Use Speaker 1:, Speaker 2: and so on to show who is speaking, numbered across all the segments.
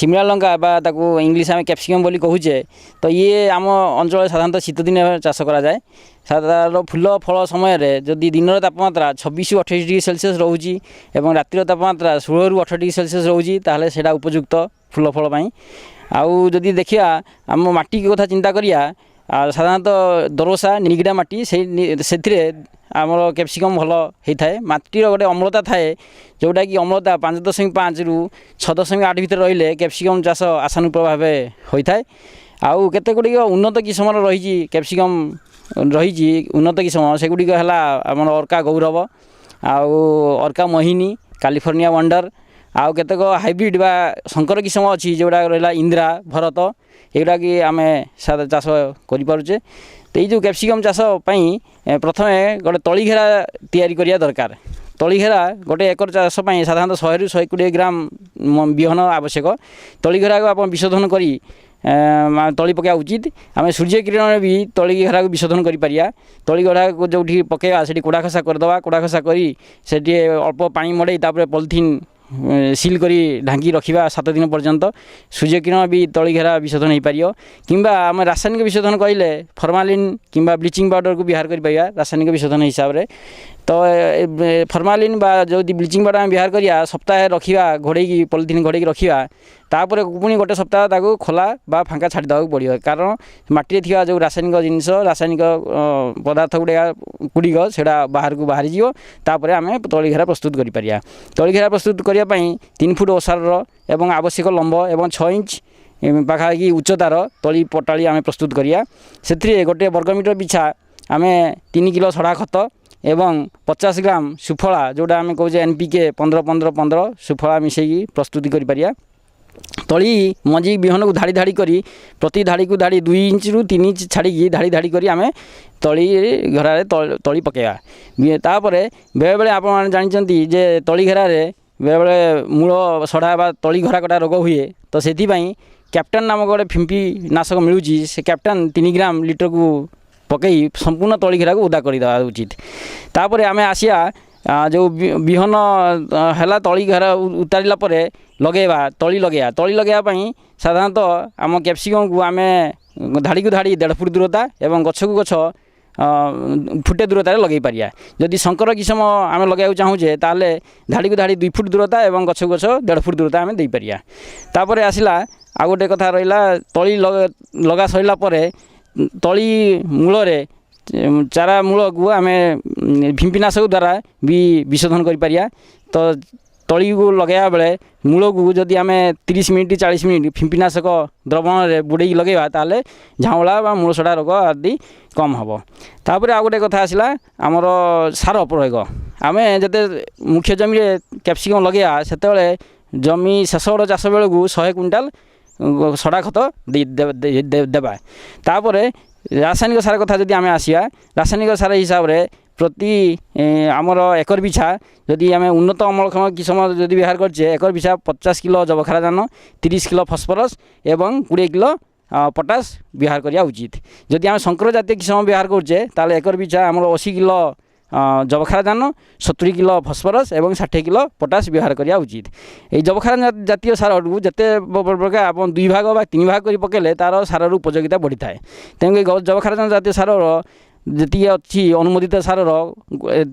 Speaker 1: शिमला लंका बा ताकू इंग्लिश आम कैप्सिकम बोली कहूचे तो ये आम अंचल साधारणतः शीत दिन चाष कराए साधारण फूल फल समय जदि दिन तापमात्रा 26 ରୁ 28 डिग्री सेल्सियस रोची और रातिर तापमात्रा 16 ରୁ 18 डिग्री सेल्सियस रोची ताहले सेटा उपयुक्त फूल फल पाई आउ जदि देखिया आम माटी कथा चिंता करिया साधारणतः दरोसा निगिड़ा माटी से आमर कैप्सिकम भल होता है माटीर गोटे अम्लता थाए जोटा कि अम्लता 5.5 ରୁ 6.8 भितर रहिले कैप्सिकम चाष आशानुरूप भाव होता है आउ केते गुड़िक उन्नत किस्म रही कैप्सिकम रही उन्नत किस्म से गुड़िक है आम अर्का गौरव आउ अर्का मोहिनी कैलिफोर्निया वंडर आउ केतेक हाइब्रिड बा संकर किस्म अच्छी जोड़ा रहा इंदिरा भरत एगुड़ा कि आम चाष करें तो ये जो कैप्सिकम चाष प्रथम गोटे तली घेरा तैयारी करिया दरकार तली घेरा गोटे एकर चाष साधारणतः 100 ରୁ 120 ग्राम बिहन आवश्यक तली घेरा को आप विशोधन करी तली पकड़ा उचित आम सूर्य किरण भी तली घेरा को विशोधन कर तली घेरा को जो पकड़ा से कोड़ा खसा करदे कोड़ा खसा करी अल्प पानी मड़े पॉलिथीन सील करी ढांकी रखा 7 दिन पर्यंत सूर्य किरण भी तली घेरा विशोधन हो पार कि आम रासायनिक विशोधन कहले फॉर्मालिन कि ब्लीचिंग पाउडर को व्यवहार कर रासायनिक विशोधन हिसाब से तो फॉर्मालिन बा जो ब्लीचिंग पाउडर आम व्यवहार करिया सप्ताह रखा घोड़े पॉलिथीन घोड़े रखा तापर पुणी गोटे सप्ताह ताको खोला बा फांका छाड़ी देवाक पड़ो कारण माटी थी जो रासायनिक जिनस रासायनिक पदार्थ गुड़िक से बाहर को बाहरी जीवपर आम तली घेरा प्रस्तुत कर तली घेरा प्रस्तुत करने 3 फुट ओसार एवं आवश्यक लंब एवं 6 इंच पाखापाखि उच्चतार तली पटाली आम प्रस्तुत करिया से गोटे वर्गमीटर पिछा आम 3 किलो सड़ा खत एवं 50 ग्राम सुफला जोटा आम कहे NPK 15-15-15 सुफला मिसेकी प्रस्तुति कर तली मजी बिहन को धाड़ी धाड़ी करी प्रति धाड़ी को धाड़ी 2 इंच ରୁ 3 इंच छाड़ी धाड़ी धाड़ी करी आम तली घेरारे तली पकेवा तापर बेले बेले आप जानते जे तली घेरारे बेले बेले मूल सड़ा बा तली घरा कटा रोग हुए तो से कैप्टन नामक गोटे फिंपी नाशक मिलूँ से कैप्टन 3 ग्राम लीटर को पकई संपूर्ण तली घेरा को उदा करदेवा उचित तापर आम आसिया जो बिहन है तली घेरा उतारिला परे लगेवा तली लगेवाई साधारणतः आम कैप्सिकम को आम धाड़ी को धाड़ी 1.5 फुट दूरता एवं गछ को गछ फुटे दूरतार लगे पारिया जदि संकर किस्म आम लगे चाहूचे ताले धाड़ी को धाड़ी 2 फुट दूरता एवं गछ को गछ 1.5 फुट दूरता आम दे पारिया तापर आसिला आ गोटे कथा रहा तली लगा सरला परे तली मूल चारा मूल को आम फिंपीनाशक द्वारा भी विशोधन कर पारिया तो तली को लगेगा बेले मूल को जदि आम 30 मिनिट 40 मिनिट फिंपीनाशक द्रवण बुड़े लगेगा ताले झाउला बा मूल सड़ा रोग आदि कम हम तापर आ गोटे कथा आसला आमर सार प्रयोग आम जते मुख्य जमी कैप्सिकम लगेगा से जमी शेष बड़ चाष बेलू 100 क्विंटाल सड़ा खत देवा तापर रासायनिक सार कथा जदि आम आसिया रासायनिक सार हिसाब से प्रति आमर एकर पिछा जदि आम उन्नत अमलक्षम किस्म जदि व्यवहार करछे एकर पिछा 50 किलो जबखाराजान 30 किलो फस्फरस एवं 20 किलो पोटास व्यवहार करिया उचित जदि आम संकर जातीय किस्म व्यवहार करछे ताले एकर पिछा आमर 80 किलो जबखाराजान 70 किलो फस्फरस एवं 60 किलो पोटास व्यवहार करिया उचित ये जबखारा जातीय सार जिते प्रकार आप 2 भाग बा 3 भाग कर पकेले तार सार उपयोगिता बढ़ी थाए तेणुक जबखारा जातीय सार जी अच्छी अनुमोदित सार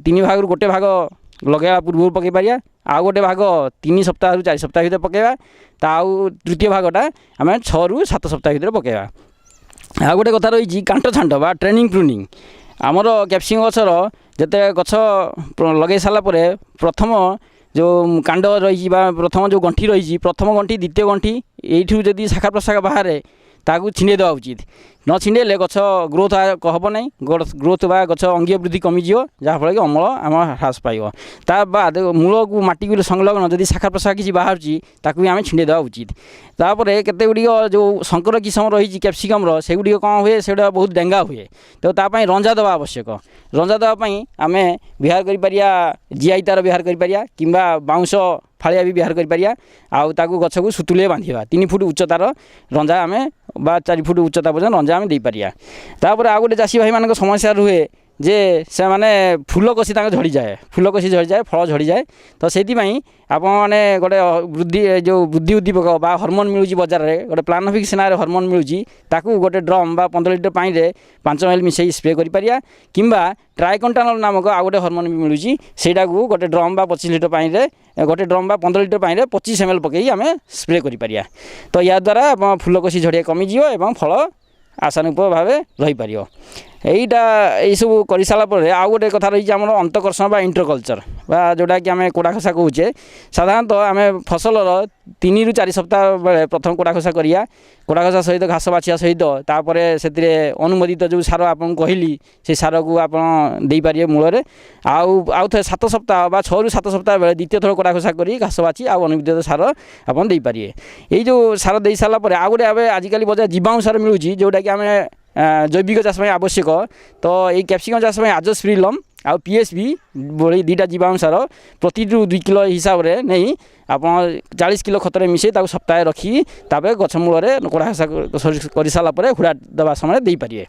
Speaker 1: 3 भाग गोटे भाग लगेगा पूर्व पकई पारिया आउ गोटे भाग 3 सप्ताह ରୁ 4 सप्ताह भर पकेवा आउ तृतीय भागटा आम 6 ରୁ 7 सप्ताह भर पकेवा आ गोटे कथा रही कांट छांट बा ट्रेनिंग प्रूनिंग आमर कैप्सिकम गछर जिते गछ लगे सारापर प्रथम जो कांड रही प्रथम जो गंठी रही प्रथम गंठी द्वितीय गंठी यू जदि शाखा प्रशाखा बाहर ताकू छिंडे देवा उचित न छिंडेले गछ ग्रोथ हम ना ग्रोथ बा गछ अंगीय वृद्धि कमिज जहाँफल कि अमल आम ह्रास पाइब ता बाद मूल को माटी को संलग्न जदि शाखा प्रशाखा किसी बाहर ताकू आम छिंडे देवा उचित तापर केते गुड़िक जो संकर किस्म रही कैप्सिकम से गुड़िक कौन हुए से बहुत डेंगा हुए तो तापाई रंजा देवा आवश्यक रंजा देवाई आम व्यवहार कर जीआई तार व्यवहार कर कि बाउंश फाड़िया भी व्यवहार कर आउ गछ को सुतुले बांधा 3 फुट उच्चतार रंजा आम बा 4 फुट उच्चता पर्यटन रंजा आम दे पारिया तापर आ गोटे चाषी भाई मान समस्या रुहे ଯେ ସେମାନେ ଫୁଲକଷି ତାଙ୍କ ଝଡ଼ିଯାଏ, ଫୁଲକଷି ଝଡ଼ିଯାଏ, ଫଳ ଝଡ଼ିଯାଏ। ତ ସେଇଥିପାଇଁ ଆପଣମାନେ ଗୋଟେ ଯେଉଁ ବୃଦ୍ଧି ଉଦ୍ଦୀପକ ବା ହର୍ମୋନ୍ ମିଳୁଛି ବଜାରରେ, ଗୋଟେ ପ୍ଲାନୋଫିକ୍ସ ନାଁରେ ହର୍ମୋନ୍ ମିଳୁଛି, ତାକୁ ଗୋଟେ ଡ୍ରମ୍ ବା 15 ଲିଟର ପାଣିରେ 5 ml ମିଶାଇ ସ୍ପ୍ରେ କରିପାରିବା। କିମ୍ବା ଟ୍ରାଇକଣ୍ଟାନଲ୍ ନାମକ ଆଉ ଗୋଟେ ହର୍ମୋନ୍ ବି ମିଳୁଛି, ସେଇଟାକୁ ଗୋଟେ ଡ୍ରମ୍ ବା 25 ଲିଟର ପାଣିରେ, ଗୋଟେ ଡ୍ରମ୍ ବା 15 ଲିଟର ପାଣିରେ 25 ml ପକାଇ ଆମେ ସ୍ପ୍ରେ କରିପାରିବା। ତ ୟାଦ୍ୱାରା ଆପଣ ଫୁଲକଷି ଝଡ଼ିବା କମିଯିବ ଏବଂ ଫଳ ଆଶାନୁରୂପ ଭାବେ ରହିପାରିବ। এইসব করে সারা পরে আউ গোটে কথা রয়েছে আমার অন্তঃকর্ষণ বা ইন্টরকলচর বা যেটাকি আমি কোড়া খসা কହୁଛେ। সাধারণতঃ আমি ফসলর 3 ରୁ 4 সপ্তাহ বেড়ে প্রথম কোড়া খসা করিয়া, কোড়া খসা সহিত ঘাস বাছিয়া সহিত তাপরে সেতিরে অনুমোদিত যে সার আপনার কহিলি সেই সারকু আপনার দেইপারিবে মূলরে। আউ 7 সপ্তাহ বা 6 ରୁ 7 সপ্তাহ বেড়ে দ্বিতীয় থর কোড়া খসা করি ঘাস বাছি আউ অনুমোদিত সার আপনার দেইপারিবে। এই যে সার দেই সারা পরে আউ গোটে এবে আজকাল বজার জীবাণু সার মিলুছি যেটাকি আমি জৈবিক চাষ আবশ্যক। তো এই ক্যাপসিকম চাষ আজোস্পিরিলম আর পিএসপি বলি 2টা জীবাণু সার প্রতি 2 কিলো হিসাবে নেই আপনার 40 কিলো খতরে মিশাই তাকে সপ্তাহে রখি তাপরে গছ মূলরে কোড়া ঘাসা করে সারা পরে হুড়া দেওয়া সময় ଦେଇପାରିବେ।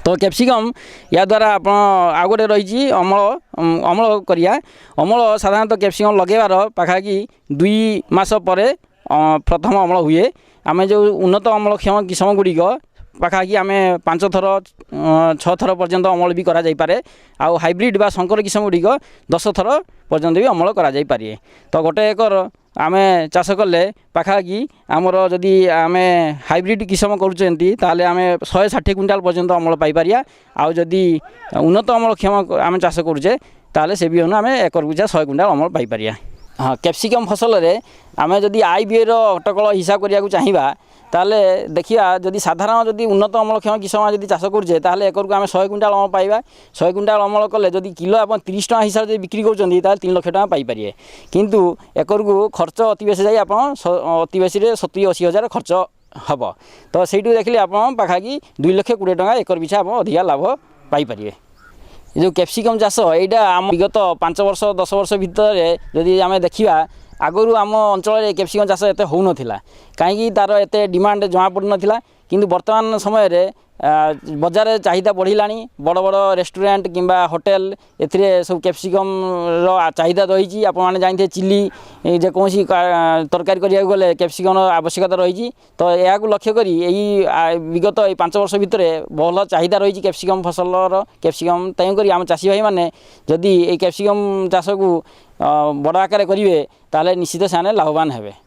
Speaker 1: তো ক্যাপসিকম ইয়াদ্বারা আপনার আউ গোটে রয়েছে অমল করিয়া। অমল সাধারণত ক্যাপসিকম লগাইবার পাখাপাখি 2 মাস পরে প্রথম অমল হুয়ে। আমি যে উন্নত অমলক্ষম কিসম গুড়িক পাখাপাখি আমি 5 থর 6 থর পর্যন্ত অমল বি করা যাইপারে। আউ হাইব্রিড বা শঙ্কর কিসম গুড়িক 10 থর পর্যন্ত বি অমল করা যাইপারে। তো গোটে একর আমি চাষ কলে পাখাপাখি আমার যদি আমি হাইব্রিড কিসম করুଛନ୍ତି তাহলে আমি 160 কুইন্টাল পর্যন্ত অমল পাইপারিয়া। আউ যদি উন্নত অমলক্ষম আমি চাষ করুছে তাহলে সে বিহন আমি একর পিছা 100 কুইন্টাল অমল পাইপারিয়া। हाँ कैप्सिकम फसल में आम जदि आईबीएर अटकल हिसाब करा चाहिए ताले देखिए जदि साधारण जदि उन्नत अमलक्षम किसम जदि चाष करुचे ताले एकरक आम 100 कुइंटाल अमल पाइबा। 100 कुइंटाल अमल कले जदि किलो आप 30 टका हिसाब से बिक्री कर 3 लाख टका पाइपर। किंतु एकरक खर्च अति बेसी जाए आप अति बेसी 70-80 हज़ार खर्च हम। तो सहीठू देखिए आप पाखापाखि 2,20,000 टका एकर पिछा आप अधिका लाभ पाइपर। जो कैप्सिकम चाष यहाँ आम विगत 5 वर्ष 10 वर्ष भितर जदि आम देखा आगु आम अंचल कैप्सिकम चाष एत हो नाला कहीं तार एत डिमांड जमा पड़ नाला। किंतु वर्तमान समय बजार चाहिदा बढ़ला। बड़ बड़ रेस्टोरेंट किंबा होटेल एथिरे सब कैप्सिकम रो चाहिदा रही। आप जानते चिली जेकोसी तरकारी करिया गले कैप्सिकम आवश्यकता रही। तो यह लक्ष्य करी विगत 5 वर्ष भितर भल चाहिदा रही कैप्सिकम फसलर कैप्सिकम। तेणुक आम चाषी भाई मैंने जदि ये कैप्सिकम चाष को बड़ आकार करेंगे ताले निश्चित से लाभवान हेबे।